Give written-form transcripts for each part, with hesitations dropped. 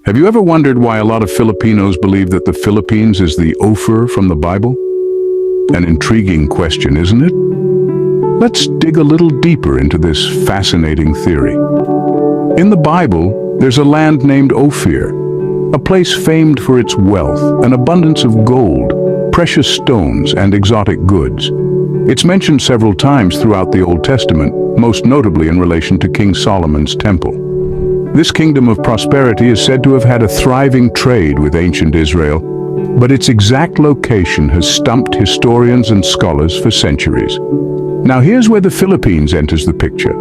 Have you ever wondered why a lot of Filipinos believe that the Philippines is the Ophir from the Bible? An intriguing question, isn't it? Let's dig a little deeper into this fascinating theory. In the Bible, there's a land named Ophir, a place famed for its wealth, an abundance of gold, precious stones, and exotic goods. It's mentioned several times throughout the Old Testament, most notably in relation to King Solomon's temple. This kingdom of prosperity is said to have had a thriving trade with ancient Israel, but its exact location has stumped historians and scholars for centuries. Now here's where the Philippines enters the picture.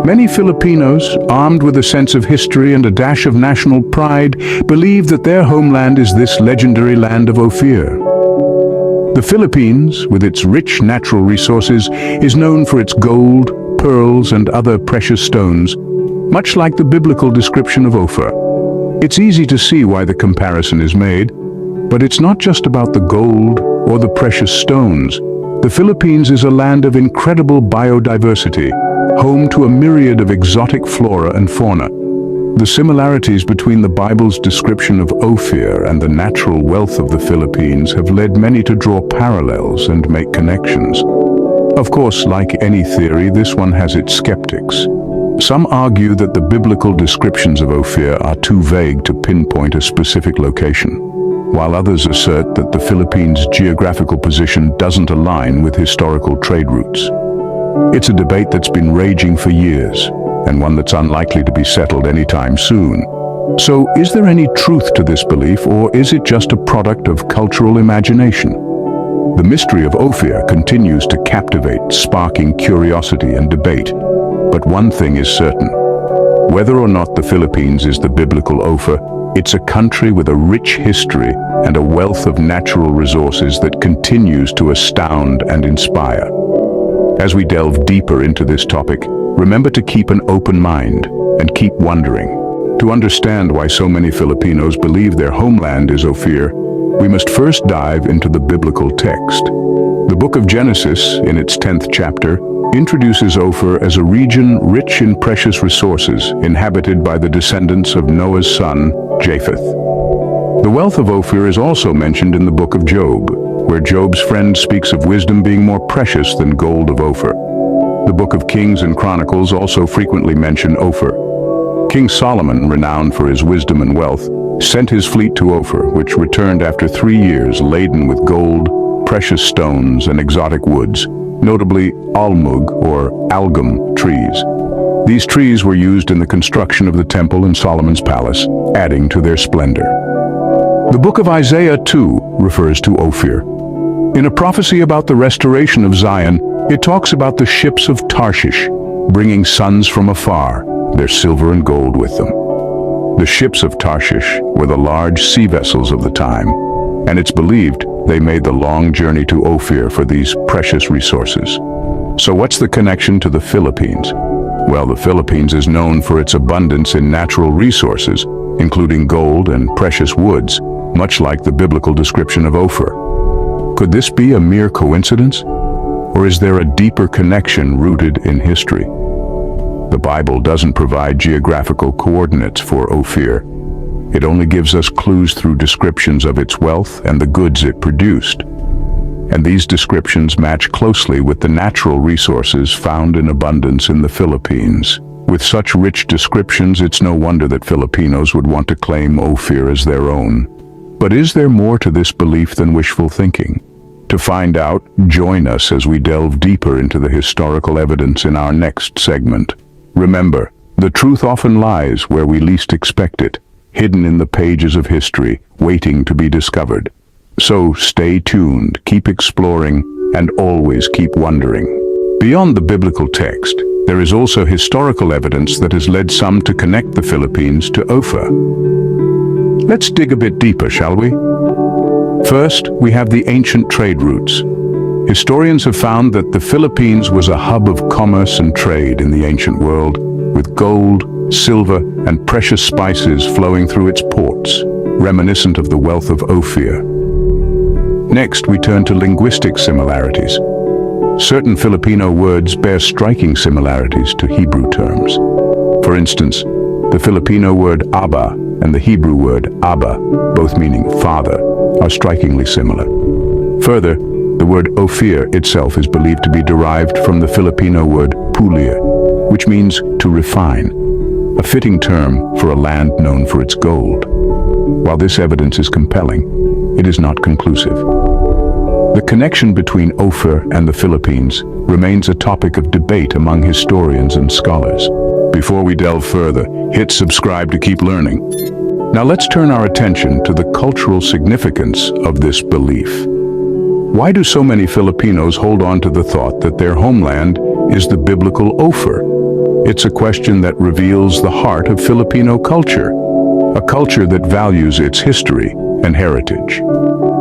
Many Filipinos, armed with a sense of history and a dash of national pride, believe that their homeland is this legendary land of Ophir. The Philippines, with its rich natural resources, is known for its gold, pearls, and other precious stones, much like the biblical description of Ophir. It's easy to see why the comparison is made, but it's not just about the gold or the precious stones. The Philippines is a land of incredible biodiversity, home to a myriad of exotic flora and fauna. The similarities between the Bible's description of Ophir and the natural wealth of the Philippines have led many to draw parallels and make connections. Of course, like any theory, this one has its skeptics. Some argue that the biblical descriptions of Ophir are too vague to pinpoint a specific location, while others assert that the Philippines' geographical position doesn't align with historical trade routes. It's a debate that's been raging for years, and one that's unlikely to be settled anytime soon. So, is there any truth to this belief, or is it just a product of cultural imagination? The mystery of Ophir continues to captivate, sparking curiosity and debate. But one thing is certain. Whether or not the Philippines is the biblical Ophir, it's a country with a rich history and a wealth of natural resources that continues to astound and inspire. As we delve deeper into this topic, remember to keep an open mind and keep wondering. To understand why so many Filipinos believe their homeland is Ophir, we must first dive into the biblical text. The book of Genesis, in its 10th chapter, introduces Ophir as a region rich in precious resources, inhabited by the descendants of Noah's son, Japheth. The wealth of Ophir is also mentioned in the book of Job, where Job's friend speaks of wisdom being more precious than gold of Ophir. The book of Kings and Chronicles also frequently mention Ophir. King Solomon, renowned for his wisdom and wealth, sent his fleet to Ophir, which returned after 3 years laden with gold, precious stones, and exotic woods, notably almug or algum trees. These trees were used in the construction of the temple in Solomon's palace, adding to their splendor. The book of Isaiah, too, refers to Ophir. In a prophecy about the restoration of Zion, it talks about the ships of Tarshish, bringing sons from afar, their silver and gold with them. The ships of Tarshish were the large sea vessels of the time, and it's believed they made the long journey to Ophir for these precious resources. So what's the connection to the Philippines? Well, the Philippines is known for its abundance in natural resources, including gold and precious woods, much like the biblical description of Ophir. Could this be a mere coincidence? Or is there a deeper connection rooted in history? The Bible doesn't provide geographical coordinates for Ophir. It only gives us clues through descriptions of its wealth and the goods it produced. And these descriptions match closely with the natural resources found in abundance in the Philippines. With such rich descriptions, it's no wonder that Filipinos would want to claim Ophir as their own. But is there more to this belief than wishful thinking? To find out, join us as we delve deeper into the historical evidence in our next segment. Remember, the truth often lies where we least expect it, hidden in the pages of history, waiting to be discovered. So stay tuned, keep exploring, and always keep wondering. Beyond the biblical text, there is also historical evidence that has led some to connect the Philippines to Ophir. Let's dig a bit deeper, shall we? First, we have the ancient trade routes. Historians have found that the Philippines was a hub of commerce and trade in the ancient world, with gold, silver, and precious spices flowing through its ports, reminiscent of the wealth of Ophir. Next, we turn to linguistic similarities. Certain Filipino words bear striking similarities to Hebrew terms. For instance, the Filipino word aba and the Hebrew word Abba, both meaning father, are strikingly similar. Further, the word Ophir itself is believed to be derived from the Filipino word pulir, which means to refine, a fitting term for a land known for its gold. While this evidence is compelling, it is not conclusive. The connection between Ophir and the Philippines remains a topic of debate among historians and scholars. Before we delve further, hit subscribe to keep learning. Now let's turn our attention to the cultural significance of this belief. Why do so many Filipinos hold on to the thought that their homeland is the biblical Ophir? It's a question that reveals the heart of Filipino culture, a culture that values its history and heritage.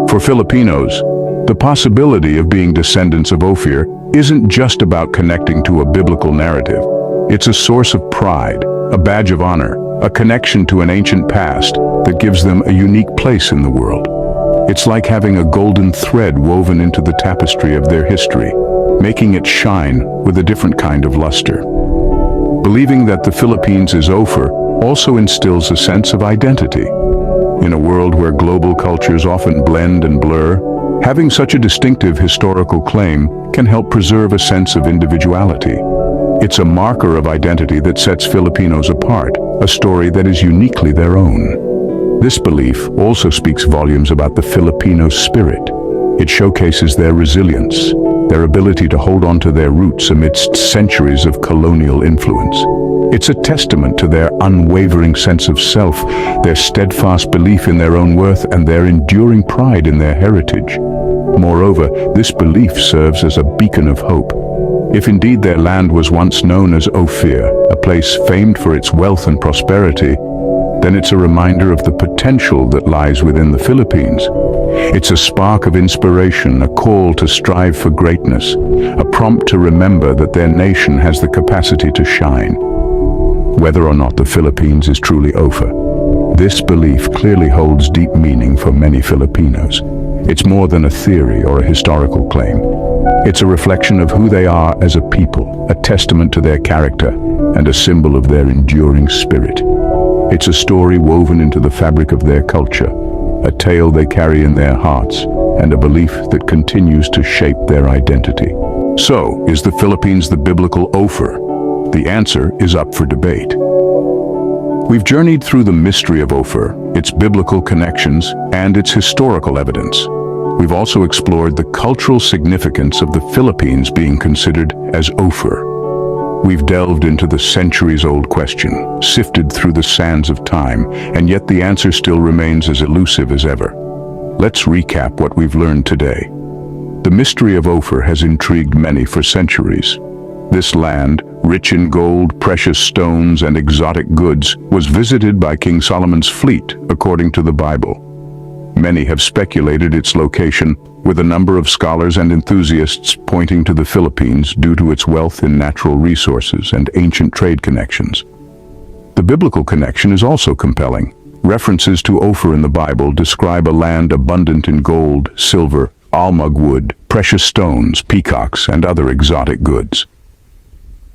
For Filipinos, the possibility of being descendants of Ophir isn't just about connecting to a biblical narrative. It's a source of pride, a badge of honor, a connection to an ancient past that gives them a unique place in the world. It's like having a golden thread woven into the tapestry of their history, making it shine with a different kind of luster. Believing that the Philippines is Ophir also instills a sense of identity. In a world where global cultures often blend and blur, having such a distinctive historical claim can help preserve a sense of individuality. It's a marker of identity that sets Filipinos apart, a story that is uniquely their own. This belief also speaks volumes about the Filipino spirit. It showcases their resilience, their ability to hold on to their roots amidst centuries of colonial influence. It's a testament to their unwavering sense of self, their steadfast belief in their own worth, and their enduring pride in their heritage. Moreover, this belief serves as a beacon of hope. If indeed their land was once known as Ophir, a place famed for its wealth and prosperity, then it's a reminder of the potential that lies within the Philippines. It's a spark of inspiration, a call to strive for greatness, a prompt to remember that their nation has the capacity to shine. Whether or not the Philippines is truly Ophir, this belief clearly holds deep meaning for many Filipinos. It's more than a theory or a historical claim. It's a reflection of who they are as a people, a testament to their character, and a symbol of their enduring spirit. It's a story woven into the fabric of their culture, a tale they carry in their hearts, and a belief that continues to shape their identity. So, is the Philippines the biblical Ophir? The answer is up for debate. We've journeyed through the mystery of Ophir, its biblical connections, and its historical evidence. We've also explored the cultural significance of the Philippines being considered as Ophir. We've delved into the centuries-old question, sifted through the sands of time, and yet the answer still remains as elusive as ever. Let's recap what we've learned today. The mystery of Ophir has intrigued many for centuries. This land, rich in gold, precious stones, and exotic goods, was visited by King Solomon's fleet, according to the Bible. Many have speculated its location, with a number of scholars and enthusiasts pointing to the Philippines due to its wealth in natural resources and ancient trade connections. The biblical connection is also compelling. References to Ophir in the Bible describe a land abundant in gold, silver, almug wood, precious stones, peacocks, and other exotic goods.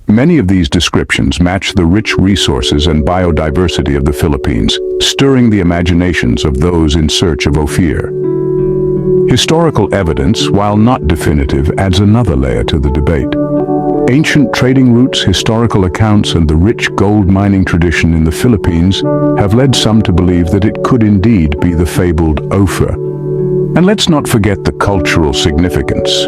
Many of these descriptions match the rich resources and biodiversity of the Philippines, stirring the imaginations of those in search of Ophir. Historical evidence, while not definitive, adds another layer to the debate. Ancient trading routes, historical accounts, and the rich gold mining tradition in the Philippines have led some to believe that it could indeed be the fabled Ophir. And let's not forget the cultural significance.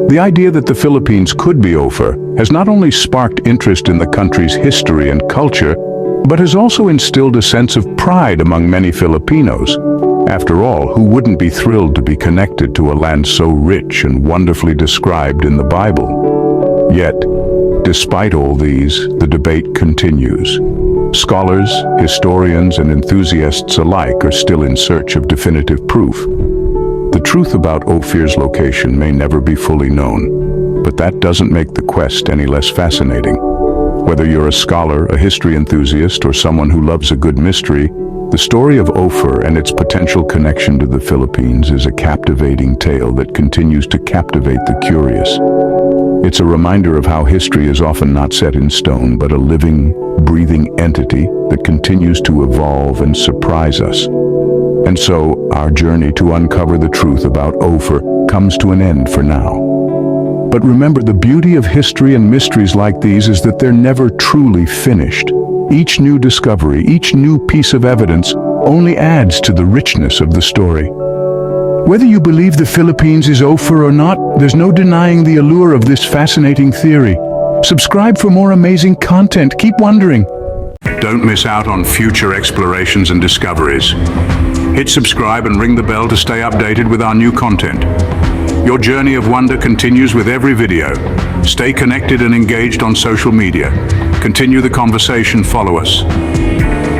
The idea that the Philippines could be Ophir has not only sparked interest in the country's history and culture, but has also instilled a sense of pride among many Filipinos. After all, who wouldn't be thrilled to be connected to a land so rich and wonderfully described in the Bible? Yet, despite all these, the debate continues. Scholars, historians, and enthusiasts alike are still in search of definitive proof. The truth about Ophir's location may never be fully known, but that doesn't make the quest any less fascinating. Whether you're a scholar, a history enthusiast, or someone who loves a good mystery, the story of Ophir and its potential connection to the Philippines is a captivating tale that continues to captivate the curious. It's a reminder of how history is often not set in stone, but a living, breathing entity that continues to evolve and surprise us. And so, our journey to uncover the truth about Ophir comes to an end for now. But remember, the beauty of history and mysteries like these is that they're never truly finished. Each new discovery, each new piece of evidence only adds to the richness of the story. Whether you believe the Philippines is Ophir or not, there's no denying the allure of this fascinating theory. Subscribe for more amazing content. Keep wondering. Don't miss out on future explorations and discoveries. Hit subscribe and ring the bell to stay updated with our new content. Your journey of wonder continues with every video. Stay connected and engaged on social media. Continue the conversation, follow us.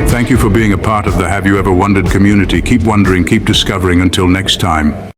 Thank you for being a part of the Have You Ever Wondered community. Keep wondering, keep discovering. Until next time.